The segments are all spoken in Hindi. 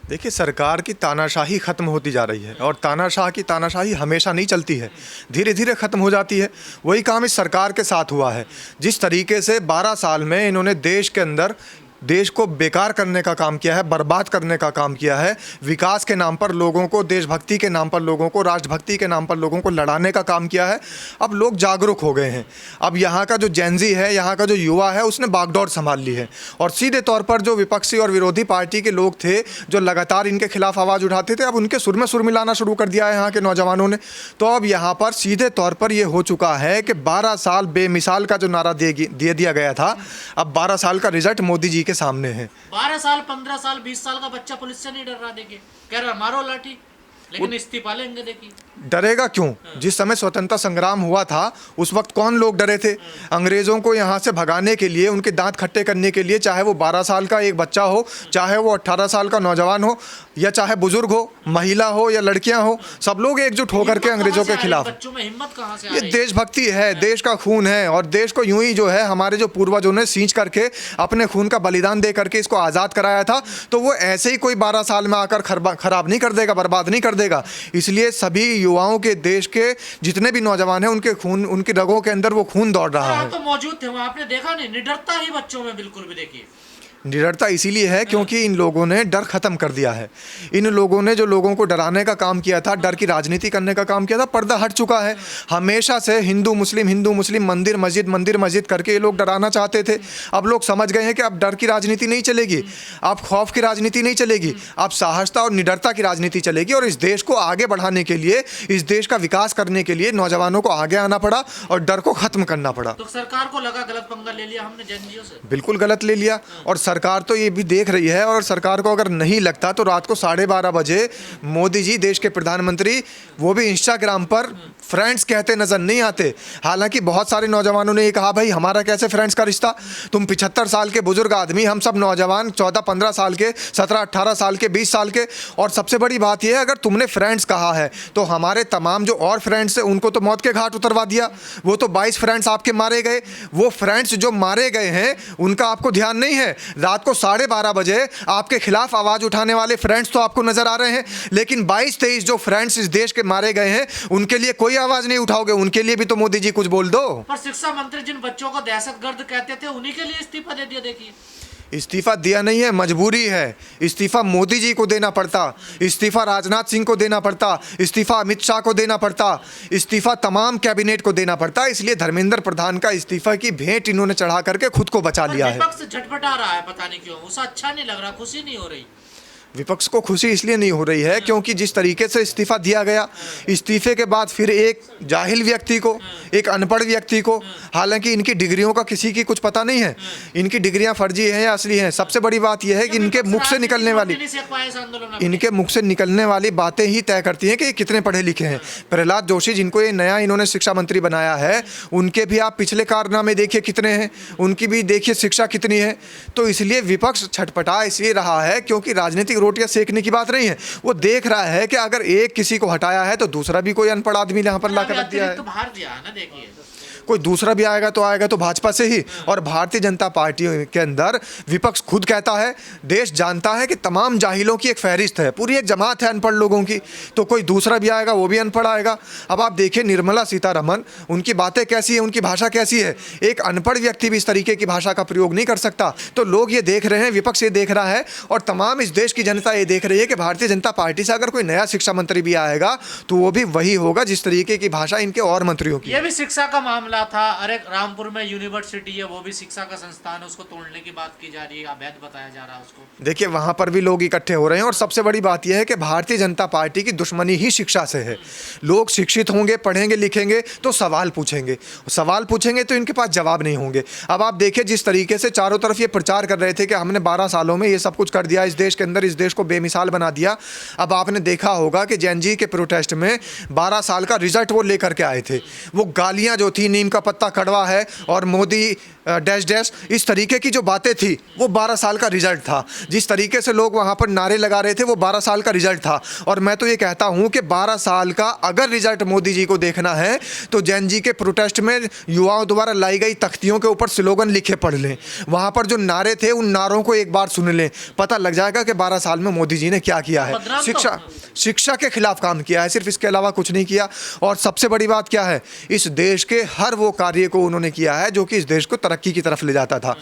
देखिए, सरकार की तानाशाही ख़त्म होती जा रही है और तानाशाह की तानाशाही हमेशा नहीं चलती है, धीरे धीरे ख़त्म हो जाती है। वही काम इस सरकार के साथ हुआ है। जिस तरीके से 12 साल में इन्होंने देश के अंदर देश को बेकार करने का काम किया है, बर्बाद करने का काम किया है, विकास के नाम पर लोगों को, देशभक्ति के नाम पर लोगों को, राष्ट्रभक्ति के नाम पर लोगों को लड़ाने का काम किया है। अब लोग जागरूक हो गए हैं। अब यहाँ का जो जेनजी है, यहाँ का जो युवा है, उसने बागडोर संभाल ली है और सीधे तौर पर जो विपक्षी और विरोधी पार्टी के लोग थे, जो लगातार इनके खिलाफ आवाज़ उठाते थे, अब उनके सुर में सुर मिलाना शुरू कर दिया है यहाँ के नौजवानों ने। तो अब यहाँ पर सीधे तौर पर यह हो चुका है कि 12 साल बेमिसाल का जो नारा दे दिया गया था, अब 12 साल का रिजल्ट मोदी जी के सामने है। 12 साल, 15 साल, 20 साल का बच्चा पुलिस से नहीं डर रहा। देखिए, कह रहा मारो लाठी, लेकिन इस्तीफा लेंगे। देखिए, डरेगा क्यों? जिस समय स्वतंत्रता संग्राम हुआ था उस वक्त कौन लोग डरे थे? अंग्रेजों को यहाँ से भगाने के लिए, उनके दांत खट्टे करने के लिए, चाहे वो 12 साल का एक बच्चा हो, चाहे वो 18 साल का नौजवान हो, या चाहे बुजुर्ग हो, महिला हो या लड़कियां हो, सब लोग एकजुट होकर के अंग्रेजों के खिलाफ। बच्चों में हिम्मत कहाँ से आ ये रही? देशभक्ति है, देश का खून है और देश को यूं ही जो है हमारे जो पूर्वजों ने सींच करके अपने खून का बलिदान दे करके इसको आज़ाद कराया था, तो वो ऐसे ही कोई 12 साल में आकर खराब नहीं कर देगा, बर्बाद नहीं कर देगा। इसलिए सभी युवाओं के, देश के जितने भी नौजवान हैं, उनके खून, उनकी रगों के अंदर वो खून दौड़ रहा है। तो मौजूद थे वहाँ, आपने देखा नहीं? निडरता ही बच्चों में बिल्कुल भी। देखिए, निडरता इसीलिए है क्योंकि इन लोगों ने डर खत्म कर दिया है। इन लोगों ने जो लोगों को डराने का काम किया था, डर की राजनीति करने का काम किया था, पर्दा हट चुका है। हमेशा से हिंदू मुस्लिम, मंदिर मस्जिद करके ये लोग डराना चाहते थे। अब लोग समझ गए हैं कि अब डर की राजनीति नहीं चलेगी, अब खौफ की राजनीति नहीं चलेगी, अब साहसता और निडरता की राजनीति चलेगी। और इस देश को आगे बढ़ाने के लिए, इस देश का विकास करने के लिए नौजवानों को आगे आना पड़ा और डर को खत्म करना पड़ा। तो सरकार को लगा गलत पंगा ले लिया हमने जेएनजीओ से। बिल्कुल गलत ले लिया और सरकार तो ये भी देख रही है। और सरकार को अगर नहीं लगता तो रात को 12:30 बजे मोदी जी, देश के प्रधानमंत्री, वो भी इंस्टाग्राम पर फ्रेंड्स कहते नजर नहीं आते। हालांकि बहुत सारे नौजवानों ने ये कहा, भाई हमारा कैसे फ्रेंड्स का रिश्ता? तुम 75 साल के बुजुर्ग आदमी, हम सब नौजवान 14-15 साल के, 17-18 साल के, 20 साल के। और सबसे बड़ी बात यह है, अगर तुमने फ्रेंड्स कहा है तो हमारे तमाम जो और फ्रेंड्स हैं उनको तो मौत के घाट उतरवा दिया। वो तो 22 फ्रेंड्स आपके मारे गए। वो फ्रेंड्स जो मारे गए हैं उनका आपको ध्यान नहीं है। रात को 12:30 बजे आपके खिलाफ आवाज उठाने वाले फ्रेंड्स तो आपको नजर आ रहे हैं, लेकिन 22-23 जो फ्रेंड्स इस देश के मारे गए हैं उनके लिए कोई आवाज नहीं उठाओगे। उनके लिए भी तो मोदी जी कुछ बोल दो। पर शिक्षा मंत्री जिन बच्चों को दहशतगर्द कहते थे, उन्हीं के लिए इस्तीफा दे दिया। देखिए, इस्तीफा दिया नहीं है, मजबूरी है। इस्तीफा मोदी जी को देना पड़ता, इस्तीफा राजनाथ सिंह को देना पड़ता, इस्तीफा अमित शाह को देना पड़ता, इस्तीफा तमाम कैबिनेट को देना पड़ता। इसलिए धर्मेंद्र प्रधान का इस्तीफा की भेंट इन्होंने चढ़ा करके खुद को बचा लिया है। विपक्ष झटपटा रहा है, पता नहीं क्यों। उसे अच्छा नहीं लग रहा, खुशी नहीं हो रही। विपक्ष को खुशी इसलिए नहीं हो रही है क्योंकि जिस तरीके से इस्तीफा दिया गया, इस्तीफे के बाद फिर एक जाहिल व्यक्ति को, एक अनपढ़ व्यक्ति को, हालांकि इनकी डिग्रियों का किसी की कुछ पता नहीं है, इनकी डिग्रियां फर्जी हैं या असली हैं। सबसे बड़ी बात यह है कि इनके मुख से निकलने वाली बातें ही तय करती हैं कि ये कितने पढ़े लिखे हैं। प्रहलाद जोशी, जिनको ये नया इन्होंने शिक्षा मंत्री बनाया है, उनके भी आप पिछले कारनामे देखिए कितने हैं, उनकी भी देखिए शिक्षा कितनी है। तो इसलिए विपक्ष छटपटा इसलिए रहा है क्योंकि राजनीतिक रोटियां सेकने की बात नहीं है। वो देख रहा है कि अगर एक किसी को हटाया है तो दूसरा भी कोई अनपढ़ आदमी यहाँ पर लाकर रख दिया है। तो बाहर दिया है ना, देखिए कोई दूसरा भी आएगा तो भाजपा से ही। और भारतीय जनता पार्टी के अंदर विपक्ष खुद कहता है, देश जानता है कि तमाम जाहिलों की एक फहरिस्त है, पूरी एक जमात है अनपढ़ लोगों की, तो कोई दूसरा भी आएगा वो भी अनपढ़ आएगा। अब आप देखिए निर्मला सीतारमण, उनकी बातें कैसी है, उनकी भाषा कैसी है। एक अनपढ़ व्यक्ति भी इस तरीके की भाषा का प्रयोग नहीं कर सकता। तो लोग ये देख रहे हैं, विपक्ष ये देख रहा है और तमाम इस देश की जनता ये देख रही है कि भारतीय जनता पार्टी से अगर कोई नया शिक्षा मंत्री भी आएगा तो वो भी वही होगा जिस तरीके की भाषा इनके और मंत्रियों की। ये भी शिक्षा का मामला था। अरे रामपुर में यूनिवर्सिटी है, वो भी शिक्षा का संस्थान है, उसको तोड़ने की बात की जा रही है, अवैध बताया जा रहा है उसको। देखिए वहां पर भी लोग इकट्ठे हो रहे हैं और सबसे बड़ी बात यह है कि भारतीय जनता पार्टी की दुश्मनी ही शिक्षा से है। लोग शिक्षित होंगे, पढ़ेंगे लिखेंगे तो सवाल पूछेंगे तो इनके पास जवाब नहीं होंगे। अब आप देखिए जिस तरीके से चारों तरफ ये प्रचार कर रहे थे कि हमने 12 सालों में ये सब कुछ कर दिया इस देश के अंदर, इस देश को बेमिसाल बना दिया। अब आपने देखा होगा कि जेएनजी के प्रोटेस्ट में 12 साल का रिजल्ट वो लेकर के आए थे। वो गालियां जो थी, नीम का पत्ता कड़वा है और मोदी डैश डैश, इस तरीके की जो बातें थी वो 12 साल का रिजल्ट था। जिस तरीके से लोग वहाँ पर नारे लगा रहे थे वो 12 साल का रिजल्ट था। और मैं तो ये कहता हूँ कि 12 साल का अगर रिजल्ट मोदी जी को देखना है तो जैन जी के प्रोटेस्ट में युवाओं द्वारा लाई गई तख्तियों के ऊपर स्लोगन लिखे पढ़ लें। वहाँ पर जो नारे थे उन नारों को एक बार सुन लें, पता लग जाएगा कि 12 साल में मोदी जी ने क्या किया है। शिक्षा के खिलाफ काम किया है, सिर्फ इसके अलावा कुछ नहीं किया। और सबसे बड़ी बात क्या है, इस देश के हर वो कार्य को उन्होंने किया है जो कि इस देश को तरक्की की तरफ ले जाता था।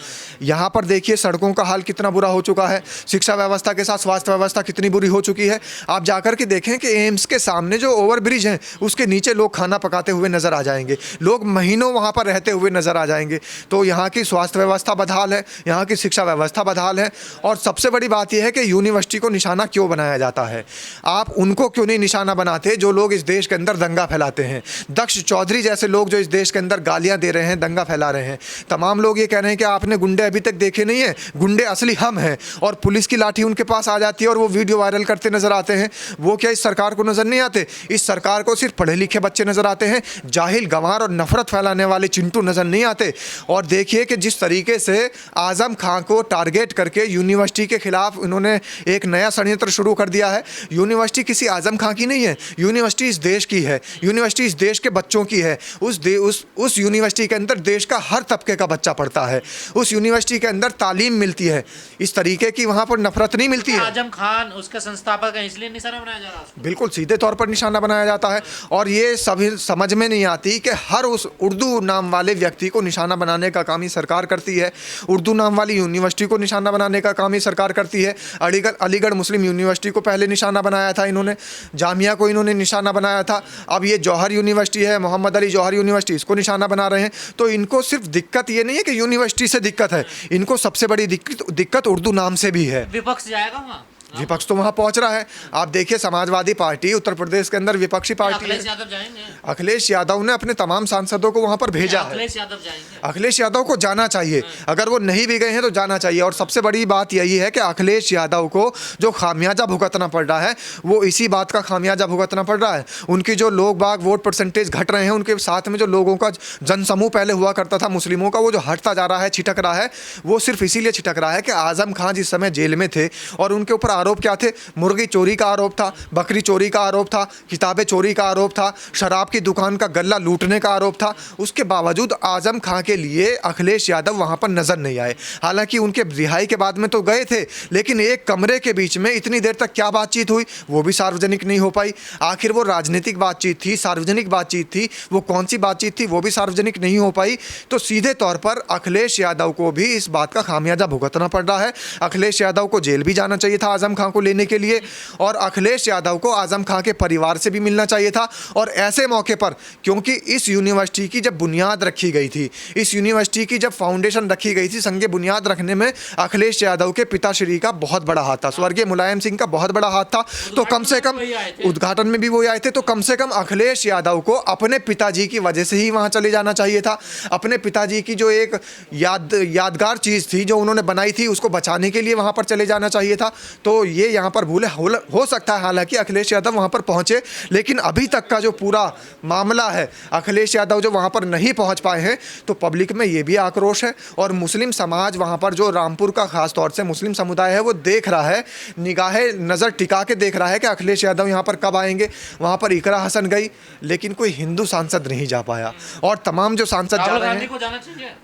यहाँ पर देखिए सड़कों का हाल कितना बुरा हो चुका है, शिक्षा व्यवस्था के साथ स्वास्थ्य व्यवस्था कितनी बुरी हो चुकी है। आप जाकर के देखें कि एम्स के सामने जो ओवरब्रिज हैं उसके नीचे लोग खाना पकाते हुए नजर आ जाएंगे, लोग महीनों वहाँ पर रहते हुए नजर आ जाएंगे। तो यहाँ की स्वास्थ्य व्यवस्था बदहाल है, यहाँ की शिक्षा व्यवस्था बदहाल है। और सबसे बड़ी बात यह है कि यूनिवर्सिटी को निशाना क्यों बनाया जाता है। आप उनको क्यों नहीं निशाना बनाते जो लोग इस देश के अंदर दंगा फैलाते हैं। दक्ष चौधरी जैसे लोग जो इस देश के अंदर गालियां दे रहे हैं, दंगा फैला रहे हैं। तमाम लोग ये कह रहे हैं कि आपने गुंडे अभी तक देखे नहीं है, गुंडे असली हम हैं। और पुलिस की लाठी उनके पास आ जाती है और वो वीडियो वायरल करते नजर आते हैं। वो क्या इस सरकार को नजर नहीं आते? इस सरकार को सिर्फ पढ़े लिखे बच्चे नजर आते हैं, जाहिल गंवार और नफरत फैलाने वाले चिंटू नजर नहीं आते। और देखिए कि जिस तरीके से आजम खां को टारगेट करके यूनिवर्सिटी के खिलाफ उन्होंने एक नया षड्यंत्र शुरू कर दिया है। यूनिवर्सिटी किसी आजम खां की नहीं है, यूनिवर्सिटी इस देश की है, यूनिवर्सिटी इस देश के बच्चों की है। उस यूनिवर्सिटी के अंदर देश का हर तबके का बच्चा पढ़ता है, उस यूनिवर्सिटी के अंदर तालीम मिलती है। इस तरीके की वहाँ पर नफरत नहीं मिलती है। आजम खान उसके संस्थापक हैं, इसलिए निशाना बनाया जा रहा है। बिल्कुल सीधे तौर पर निशाना बनाया जाता है। और ये सभी समझ में नहीं आती कि हर उस उर्दू नाम वाले व्यक्ति को निशाना बनाने का काम ही सरकार करती है। उर्दू नाम वाली यूनिवर्सिटी को निशाना बनाने का काम ही सरकार करती है। अलीगढ़ मुस्लिम यूनिवर्सिटी को पहले निशाना बनाया था इन्होंने, जामिया को इन्होंने निशाना बनाया था। अब ये जौहर यूनिवर्सिटी है, मोहम्मद अली जौहर यूनिवर्सिटी, इसको निशाना बना रहे हैं। तो इनको सिर्फ दिक्कत ये नहीं है कि यूनिवर्सिटी से दिक्कत है, इनको सबसे बड़ी दिक्कत उर्दू नाम से भी है। विपक्ष जाएगा वहाँ, विपक्ष तो वहाँ पहुँच रहा है। आप देखिए समाजवादी पार्टी उत्तर प्रदेश के अंदर विपक्षी पार्टी है। अखिलेश यादव जाएंगे, अखिलेश यादव ने अपने तमाम सांसदों को वहाँ पर भेजा है। अखिलेश यादव जाएंगे, अखिलेश यादव को जाना चाहिए, अगर वो नहीं भी गए हैं तो जाना चाहिए। और सबसे बड़ी बात यही है कि अखिलेश यादव को जो खामियाजा भुगतना पड़ रहा है वो इसी बात का खामियाजा भुगतना पड़ रहा है। उनकी जो लोग बाग वोट परसेंटेज घट रहे हैं, उनके साथ में जो लोगों का जनसमूह पहले हुआ करता था मुस्लिमों का, वो जो हटता जा रहा है, छिटक रहा है, वो सिर्फ इसीलिए छिटक रहा है कि आजम खां जिस समय जेल में थे और उनके ऊपर आरोप क्या थे, मुर्गी चोरी का आरोप था, बकरी चोरी का आरोप था, किताबें चोरी का आरोप था, शराब की दुकान का गल्ला लूटने का आरोप था। उसके बावजूद आजम खां के लिए अखिलेश यादव वहां पर नजर नहीं आए। हालांकि उनके रिहाई के बाद में तो गए थे, लेकिन एक कमरे के बीच में इतनी देर तक क्या बातचीत हुई वो भी सार्वजनिक नहीं हो पाई। आखिर वो राजनीतिक बातचीत थी, सार्वजनिक बातचीत थी, वो कौन सी बातचीत थी वो भी सार्वजनिक नहीं हो पाई। तो सीधे तौर पर अखिलेश यादव को भी इस बात का खामियाजा भुगतना पड़ रहा है। अखिलेश यादव को जेल भी जाना चाहिए था आजम खां को लेने के लिए, और अखिलेश यादव को आजम खां के परिवार से भी मिलना चाहिए था। और ऐसे मौके पर, क्योंकि इस यूनिवर्सिटी की जब बुनियाद रखी गई थी, इस यूनिवर्सिटी की जब फाउंडेशन रखी गई थी, संगे बुनियाद रखने में अखिलेश यादव के पिताश्री का बहुत बड़ा हाथ था, स्वर्गीय मुलायम सिंह का बहुत बड़ा हाथ था। तो कम से कम उद्घाटन में भी वो आए थे, तो कम से कम अखिलेश यादव को अपने पिताजी की वजह से ही वहां चले जाना चाहिए था। अपने पिताजी की जो एक यादगार चीज़ थी जो उन्होंने बनाई थी, उसको बचाने के लिए वहां पर चले जाना चाहिए था। तो ये यहाँ पर भूल हो सकता है। हालांकि अखिलेश यादव वहां पर पहुंचे, लेकिन अभी तक का जो पूरा मामला है, अखिलेश यादव जो वहां पर नहीं पहुंच पाए हैं, तो पब्लिक में ये भी आक्रोश है। और मुस्लिम समाज वहां पर, जो रामपुर का खास तौर से मुस्लिम समुदाय है, वो देख रहा है, निगाहें नज़र टिका के देख रहा है कि अखिलेश यादव यहाँ पर कब आएंगे। वहाँ पर इकरा हसन गई, लेकिन कोई हिंदू सांसद नहीं जा पाया। और तमाम जो सांसद जा रहे हैं,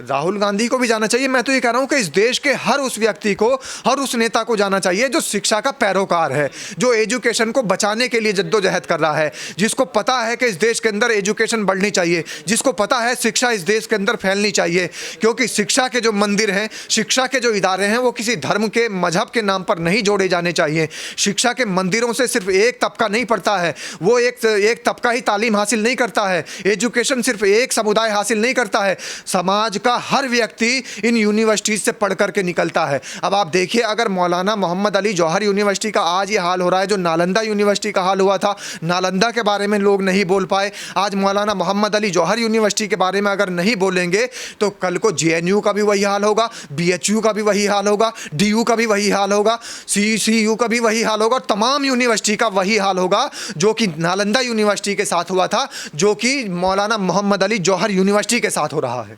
राहुल गांधी को भी जाना चाहिए। मैं तो ये कह रहा हूँ कि इस देश के हर उस व्यक्ति को, हर उस नेता को जाना चाहिए जो शिक्षा का पैरोकार है, जो एजुकेशन को बचाने के लिए जद्दोजहद कर रहा है, जिसको पता है कि इस देश के अंदर एजुकेशन बढ़नी चाहिए, जिसको पता है शिक्षा इस देश के अंदर फैलनी चाहिए। क्योंकि शिक्षा के जो मंदिर हैं, शिक्षा के जो इदारे हैं, वो किसी धर्म के, मजहब के नाम पर नहीं जोड़े जाने चाहिए। शिक्षा के मंदिरों से सिर्फ एक तबका नहीं पढ़ता है, वो एक तबका ही तालीम हासिल नहीं करता है। एजुकेशन सिर्फ एक समुदाय हासिल नहीं करता है, समाज का हर व्यक्ति इन यूनिवर्सिटीज से पढ़ करके निकलता है। अब आप देखिए, अगर मौलाना मोहम्मद अली जौहर यूनिवर्सिटी का आज ये हाल हो रहा है, जो नालंदा यूनिवर्सिटी का हाल हुआ था, नालंदा के बारे में लोग नहीं बोल पाए, आज मौलाना मोहम्मद अली जौहर यूनिवर्सिटी के बारे में अगर नहीं बोलेंगे तो कल को JNU का भी वही हाल होगा, BHU का भी वही हाल होगा, DU का भी वही हाल होगा, CU का भी वही हाल होगा, और तमाम यूनिवर्सिटी का वही हाल होगा जो कि नालंदा यूनिवर्सिटी के साथ हुआ था, जो कि मौलाना मोहम्मद अली जौहर यूनिवर्सिटी के साथ हो रहा है।